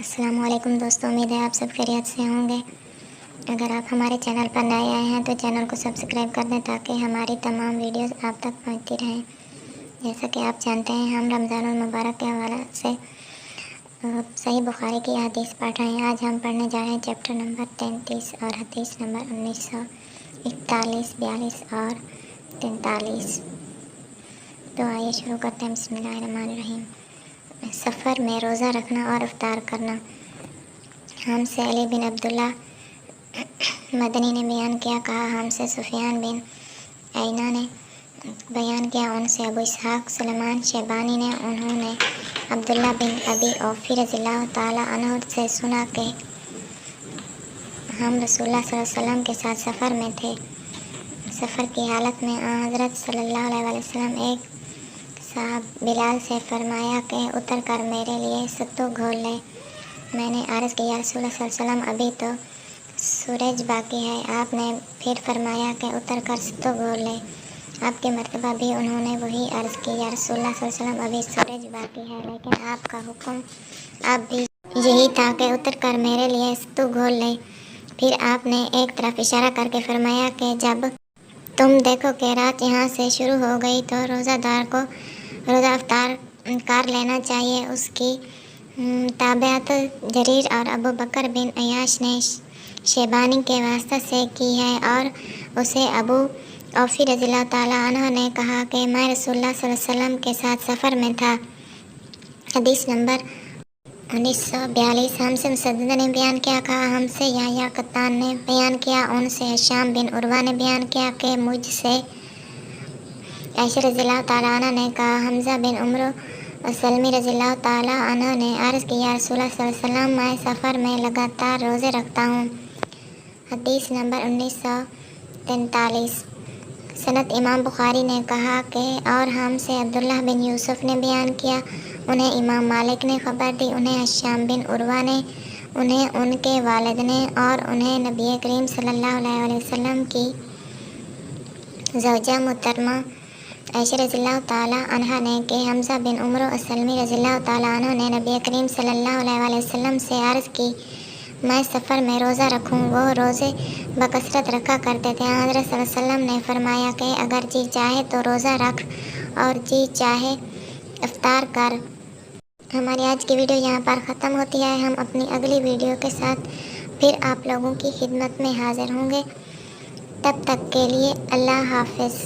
السلام علیکم دوستوں، امید ہے آپ سب خیریت سے ہوں گے۔ اگر آپ ہمارے چینل پر نئے آئے ہیں تو چینل کو سبسکرائب کر دیں تاکہ ہماری تمام ویڈیوز آپ تک پہنچتی رہیں۔ جیسا کہ آپ جانتے ہیں، ہم رمضان المبارک کے حوالے سے صحیح بخاری کی حدیث پڑھ رہے ہیں۔ آج ہم پڑھنے جا رہے ہیں چیپٹر نمبر 33 اور حدیث نمبر 1941، 42 اور 43۔ تو آئیے شروع کرتے ہیں۔ بسم اللہ الرحمن الرحیم۔ سفر میں روزہ رکھنا اور افطار کرنا۔ ہم سے علی بن عبداللہ مدنی نے بیان کیا، کہا ہم سے سفیان بن عیینہ نے بیان کیا، ان سے ابو اسحاق سلیمان شیبانی نے، انہوں نے عبداللہ بن ابی اوفی رضی اللہ تعالیٰ عنہ سے سنا کہ ہم رسول اللہ صلی اللہ علیہ وسلم کے ساتھ سفر میں تھے۔ سفر کی حالت میں حضرت صلی اللہ علیہ وسلم ایک صاحب بلال سے فرمایا کہ اتر کر میرے لیے ستو گھول لے۔ میں نے عرض کی، یا رسول اللہ صلی اللہ علیہ وسلم، ابھی تو سورج باقی ہے۔ آپ نے پھر فرمایا کہ اتر کر ستو گھول لے۔ آپ کی مرتبہ بھی انہوں نے وہی عرض کی، یا رسول اللہ صلی اللہ علیہ وسلم، ابھی سورج باقی ہے، لیکن آپ کا حکم اب بھی یہی تھا کہ اتر کر میرے لیے ستو گھول لے۔ پھر آپ نے ایک طرف اشارہ کر کے فرمایا کہ جب تم دیکھو کہ رات یہاں سے شروع ہو گئی تو روزہ دار کو روزہ افطار کر لینا چاہیے۔ اس کی تابعت جریر اور ابو بکر بن عیاش نے شیبانی کے واسطہ سے کی ہے، اور اسے ابو اوفی رضی اللہ تعالیٰ عنہ نے کہا کہ میں رسول اللہ صلی اللہ علیہ وسلم کے ساتھ سفر میں تھا۔ حدیث نمبر 1942۔ ہم سے مسدد نے بیان کیا، کہا ہم سے یحییٰ قطان نے بیان کیا، ان سے ہشام بن عروہ نے بیان کیا کہ مجھ سے عائشہ رضی اللہ تعالیٰ عنہ نے کہا، حمزہ بن عمرو سلمی رضی اللہ تعالیٰ عنہ نے عرض کی، یا رسول اللہ صلی اللہ علیہ وسلم، میں سفر میں لگاتار روزے رکھتا ہوں۔ حدیث نمبر 1943۔ سند امام بخاری نے کہا کہ اور ہم سے عبداللہ بن یوسف نے بیان کیا، انہیں امام مالک نے خبر دی، انہیں ہشام بن عروہ نے، انہیں ان کے والد نے، اور انہیں نبی کریم صلی اللہ علیہ وسلم کی زوجہ محترمہ عائشہ رضی اللہ تعالیٰ عنہا نے کہ حمزہ بن عمرو سلمی رضی اللہ تعالیٰ عنہ نے نبی کریم صلی اللہ علیہ وسلم سے عرض کی، میں سفر میں روزہ رکھوں۔ وہ روزے بکثرت رکھا کرتے تھے۔ حضرت صلی اللہ علیہ وسلم نے فرمایا کہ اگر جی چاہے تو روزہ رکھ اور جی چاہے افطار کر۔ ہماری آج کی ویڈیو یہاں پر ختم ہوتی ہے۔ ہم اپنی اگلی ویڈیو کے ساتھ پھر آپ لوگوں کی خدمت میں حاضر ہوں گے۔ تب تک کے لیے اللہ حافظ۔